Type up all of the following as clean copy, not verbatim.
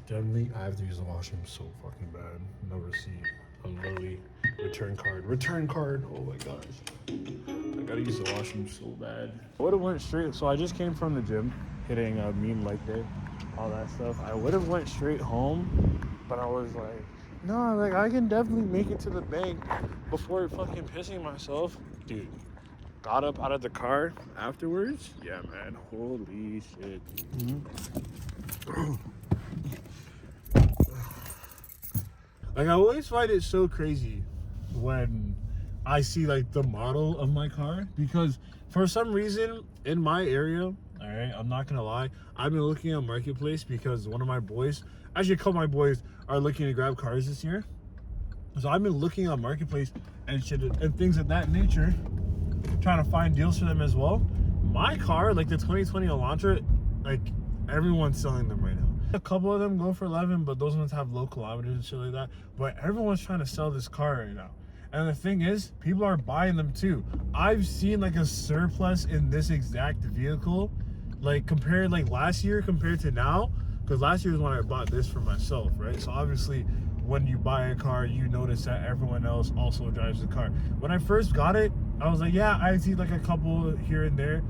Generally, I have to use the washroom so fucking bad. No receipt. I'm literally return card. Return card. Oh my gosh. I gotta use the washroom so bad. I would have went straight. So I just came from the gym, hitting a mean leg day, all that stuff. I would have went straight home, but I was like, no, like I can definitely make it to the bank before fucking pissing myself, dude. Got up out of the car afterwards. Yeah, man. Holy shit. Like, I always find it so crazy when I see, like, the model of my car. Because for some reason, in my area, all right, I'm not going to lie, I've been looking at Marketplace because one of my boys, actually a couple of my boys, are looking to grab cars this year. So I've been looking on Marketplace and shit and things of that nature, trying to find deals for them as well. My car, like the 2020 Elantra, like, everyone's selling them right now. A couple of them go for 11, but those ones have low kilometers and shit like that. But everyone's trying to sell this car right now. And the thing is, people are buying them too. I've seen like a surplus in this exact vehicle, like compared like last year compared to now. Because last year was when I bought this for myself, right? So obviously, when you buy a car, you notice that everyone else also drives the car. When I first got it, I was like, yeah, I see like a couple here and there.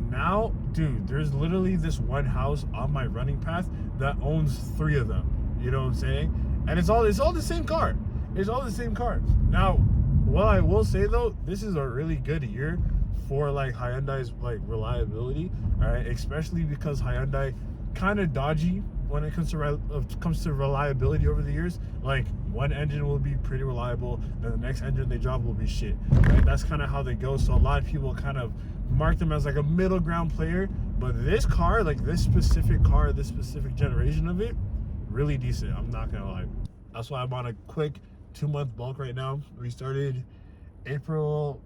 Now, dude, there's literally this one house on my running path that owns 3 of them. You know what I'm saying? And it's all the same car. It's all the same car. Now, what I will say though, this is a really good year for like Hyundai's like reliability, all right? Especially because Hyundai kind of dodgy when it comes to reliability over the years. Like, one engine will be pretty reliable, then the next engine they drop will be shit, right? That's kind of how they go. So a lot of people kind of mark them as like a middle ground player, but this car, like this specific car, this specific generation of it, really decent. I'm not gonna lie. That's why I'm on a quick 2-month bulk right now. We started April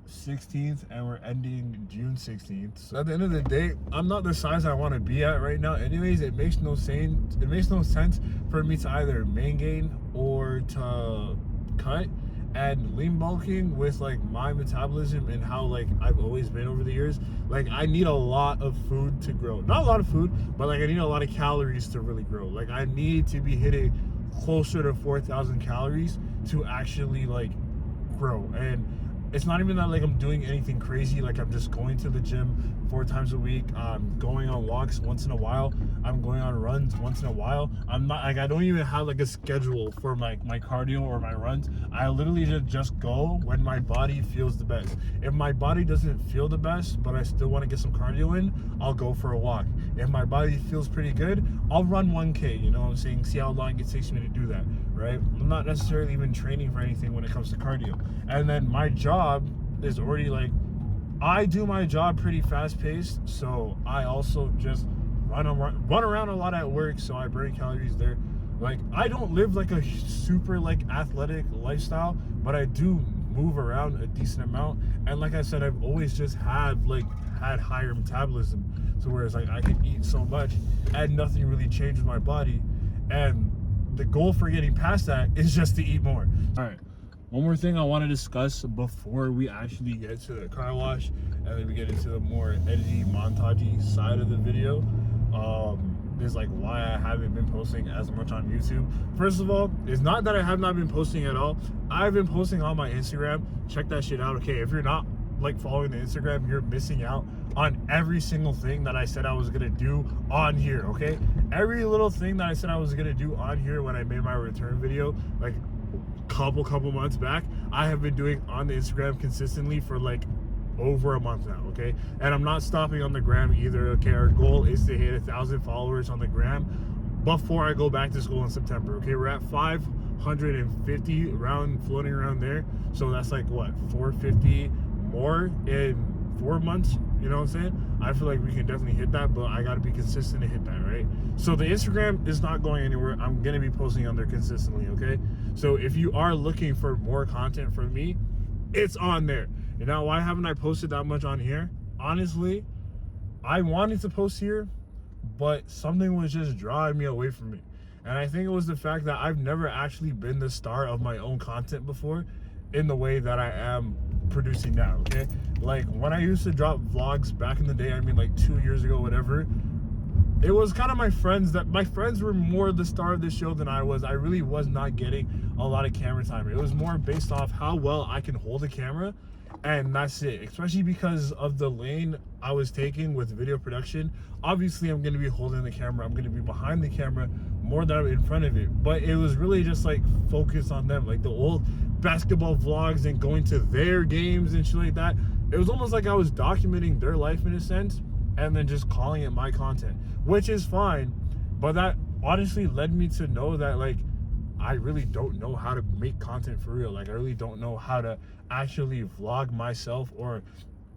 16th and we're ending June 16th. So at the end of the day, I'm not the size I want to be at right now. Anyways, it makes no sense for me to either main gain or to cut. And lean bulking with like my metabolism and how like I've always been over the years, like I need a lot of food to grow. Not a lot of food, but like I need a lot of calories to really grow. Like I need to be hitting closer to 4,000 calories to actually like grow. And it's not even that like I'm doing anything crazy. Like I'm just going to the gym 4 times a week. I'm going on walks once in a while. I'm going on runs once in a while. I'm not like, I don't even have like a schedule for my cardio or my runs. I literally just go when my body feels the best. If my body doesn't feel the best, but I still want to get some cardio in, I'll go for a walk. If my body feels pretty good, I'll run 1K, you know what I'm saying? See how long it takes me to do that, right? I'm not necessarily even training for anything when it comes to cardio. And then my job is already like, I do my job pretty fast paced, so I also just run around a lot at work, so I burn calories there. Like I don't live like a super like athletic lifestyle, but I do move around a decent amount. And like I said, I've always just had higher metabolism, so whereas like I can eat so much and nothing really changed with my body. And the goal for getting past that is just to eat more. All right. One more thing I want to discuss before we actually get to the car wash and then we get into the more editing, montagey side of the video, is like why I haven't been posting as much on YouTube. First of all, it's not that I have not been posting at all. I've been posting on my Instagram. Check that shit out. Okay, if you're not like following the Instagram, you're missing out on every single thing that I said I was gonna do on here. Okay, every little thing that I said I was gonna do on here when I made my return video, like couple months back, I have been doing on the Instagram consistently for like over a month now. Okay, and I'm not stopping on the gram either. Okay, our goal is to hit 1,000 followers on the gram before I go back to school in September. Okay, we're at 550 floating around there, so that's like what, 450 more in 4 months. You know what I'm saying? I feel like we can definitely hit that, but I gotta be consistent to hit that, right? So the Instagram is not going anywhere. I'm gonna be posting on there consistently, okay? So if you are looking for more content from me, it's on there. You know, why haven't I posted that much on here? Honestly, I wanted to post here, but something was just drawing me away from it. And I think it was the fact that I've never actually been the star of my own content before in the way that I am producing now, okay? Like when I used to drop vlogs back in the day, I mean like 2 years ago, whatever, it was kind of my friends were more the star of the show than I was. I really was not getting a lot of camera time. It was more based off how well I can hold a camera, and that's it. Especially because of the lane I was taking with video production. Obviously, I'm going to be holding the camera. I'm going to be behind the camera more than I'm in front of it. But it was really just like focused on them, like the old basketball vlogs and going to their games and shit like that. It was almost like I was documenting their life in a sense, and then just calling it my content, which is fine. But that honestly led me to know that, like, I really don't know how to make content for real. Like, I really don't know how to actually vlog myself or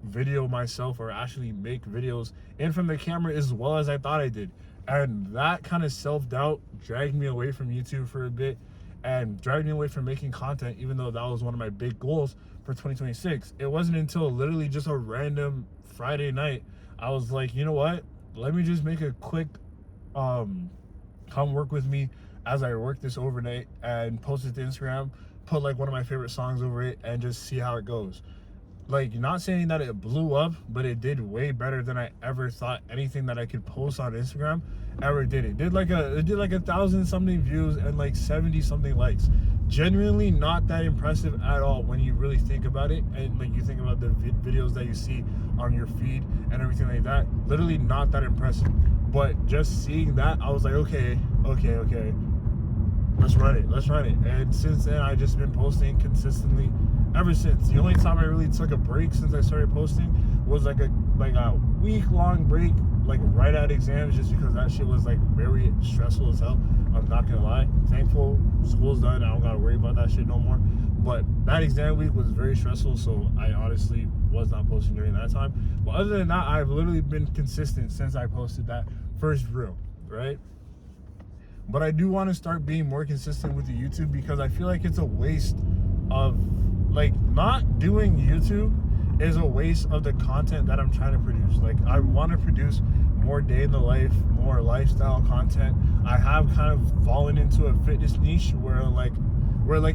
video myself or actually make videos in front of the camera as well as I thought I did. And that kind of self-doubt dragged me away from YouTube for a bit and dragged me away from making content, even though that was one of my big goals for 2026. It wasn't until literally just a random Friday night I was like, you know what? Let me just make a quick come work with me as I work this overnight and post it to Instagram, put like one of my favorite songs over it and just see how it goes. Like, not saying that it blew up, but it did way better than I ever thought anything that I could post on Instagram ever did. It did like 1,000 something views and like 70 something likes. Genuinely not that impressive at all when you really think about it, and like you think about the videos that you see on your feed and everything like that. Literally not that impressive. But just seeing that, I was like, okay, let's run it. And since then, I've just been posting consistently ever since. The only time I really took a break since I started posting was like a week-long break, like right at exams, just because that shit was like very stressful as hell. I'm not gonna lie. Thankful school's done. I don't gotta worry about that shit no more. But that exam week was very stressful, so I honestly was not posting during that time. But other than that, I've literally been consistent since I posted that first reel, right? But I do want to start being more consistent with the YouTube, because I feel like it's a waste of, like, not doing YouTube is a waste of the content that I'm trying to produce. Like, I want to produce more day in the life, more lifestyle content. I have kind of fallen into a fitness niche where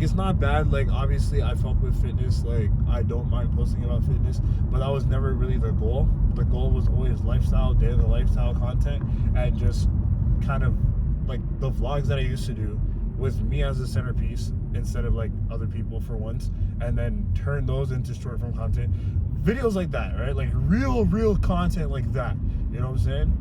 it's not bad. Like, obviously I fuck with fitness. Like, I don't mind posting about fitness, but that was never really the goal. The goal was always lifestyle, day in the lifestyle content, and just kind of like the vlogs that I used to do with me as a centerpiece instead of like other people for once, and then turn those into short form content videos like that, right? Like real content like that, you know what I'm saying?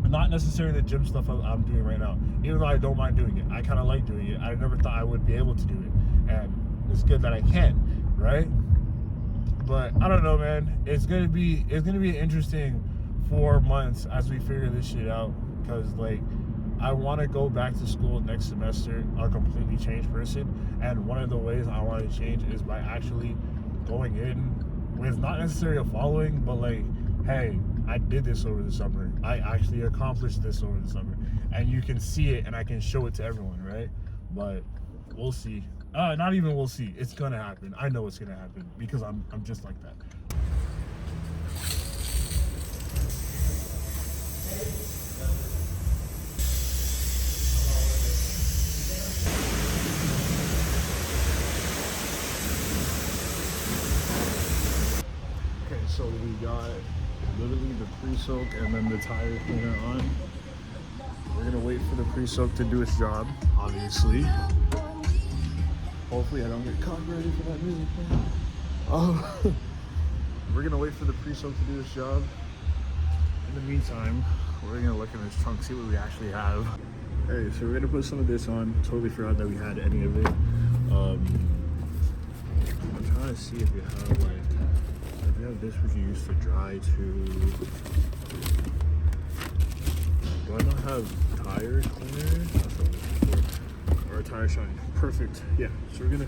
Not necessarily the gym stuff I'm doing right now, even though I don't mind doing it. I kind of like doing it. I never thought I would be able to do it, and it's good that I can, right? But I don't know, man. It's gonna be an interesting 4 months as we figure this shit out, because like, I want to go back to school next semester a completely changed person, and one of the ways I want to change is by actually going in with not necessarily a following, but like, hey, I did this over the summer. I actually accomplished this over the summer, and you can see it, and I can show it to everyone, right? But we'll see. Not even we'll see. It's gonna happen. I know it's gonna happen because I'm just like that. So we got literally the pre-soak and then the tire cleaner on. We're gonna wait for the pre-soak to do its job, obviously. Hopefully I don't get copyrighted for that music, man. We're gonna wait for the pre-soak to do its job. In the meantime, we're gonna look in this trunk, see what we actually have. Hey, so we're gonna put some of this on. Totally forgot that we had any of it. I'm trying to see if we have like, we have this we can use to dry too. Do I not have tire cleaner? That's what I'm looking for. Or a tire shine. Perfect. Yeah. So we're gonna.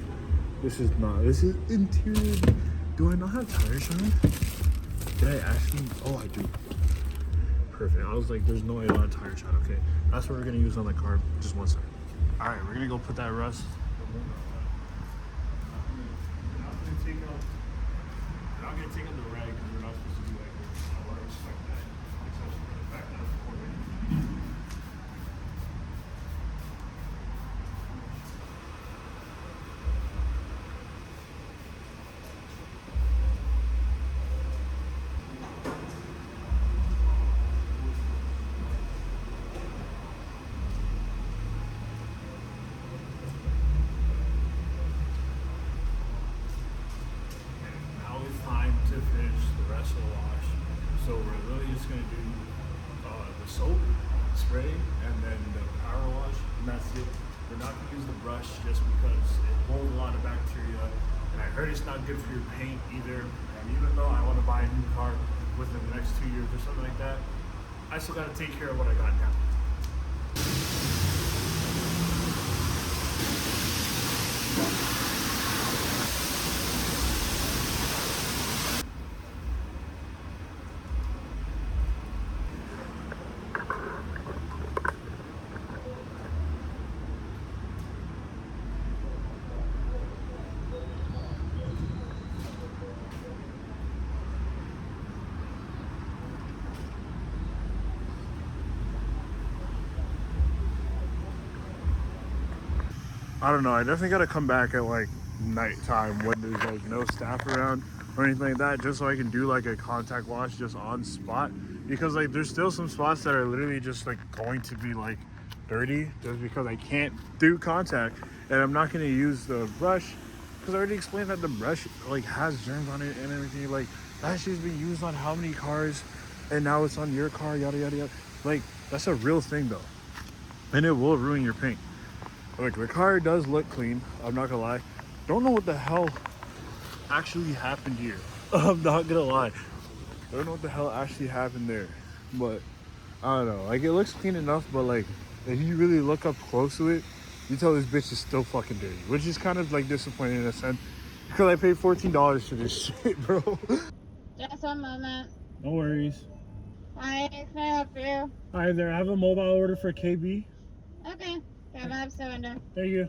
This is interior. Do I not have tire shine? Did I actually? Oh, I do. Perfect. I was like, there's no way I want a tire shine. Okay. That's what we're gonna use on the car. Just one second. All right, we're gonna go put that rust. I'm gonna take out the rag because we're not supposed to do like this. I want to respect that, especially for the fact that it's recording. and then the power wash, and that's it. We're not gonna use the brush just because it holds a lot of bacteria, and I heard it's not good for your paint either. And even though I want to buy a new car within the next 2 years or something like that, I still gotta take care of what I got now. I don't know, I definitely gotta come back at like nighttime when there's like no staff around or anything like that, just so I can do like a contact wash just on spot, because like there's still some spots that are literally just like going to be like dirty just because I can't do contact, and I'm not gonna use the brush because I already explained that the brush like has germs on it and everything. Like that shit's been used on how many cars, and now it's on your car, yada yada yada. Like that's a real thing though, and it will ruin your paint. Like the car does look clean, I'm not gonna lie. Don't know what the hell actually happened here. I'm not gonna lie. Don't know what the hell actually happened there. But I don't know. Like it looks clean enough, but like if you really look up close to it, you tell this bitch is still fucking dirty. Which is kind of like disappointing in a sense. Because I paid $14 for this shit, bro. Just one moment. No worries. Hi, can I help you? Hi there, I have a mobile order for KB. Okay. Grab up cylinder. Thank you.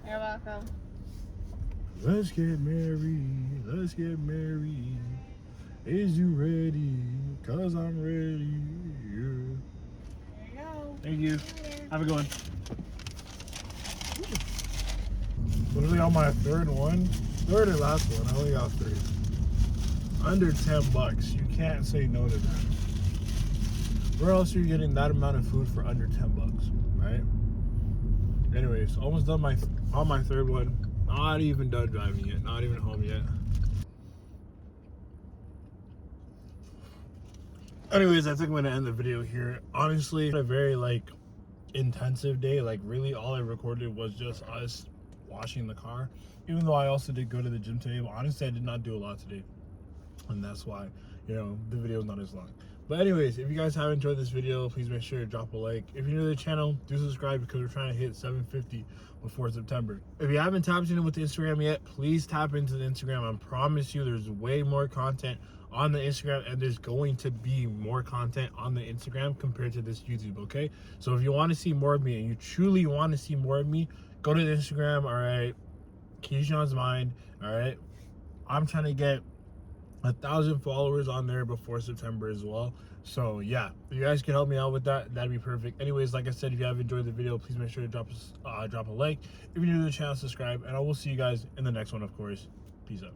You're welcome. Let's get married, let's get married. Is you ready? Cause I'm ready. Yeah. There you go. Thank you. Have a good one. Literally on my third and last one, I only got 3. Under $10. You can't say no to that. Where else are you getting that amount of food for under $10, right? Anyways, almost done on my third one. Not even done driving yet. Not even home yet. Anyways, I think I'm gonna end the video here. Honestly, a very like intensive day. Like really, all I recorded was just us washing the car. Even though I also did go to the gym today, but honestly, I did not do a lot today, and that's why, you know, the video is not as long. But anyways, if you guys have enjoyed this video, please make sure to drop a like. If you're new to the channel, do subscribe because we're trying to hit 750 before September. If you haven't tapped in with the Instagram yet, please tap into the Instagram. I promise you there's way more content on the Instagram, and there's going to be more content on the Instagram compared to this YouTube, okay? So if you want to see more of me and you truly want to see more of me, go to the Instagram, all right? Keyshawn's Mind, all right? I'm trying to get 1,000 followers on there before September as well. So yeah, if you guys can help me out with that, that'd be perfect. Anyways, like I said, if you have enjoyed the video, please make sure to drop a like. If you're new to the channel, subscribe, and I will see you guys in the next one, of course. Peace out.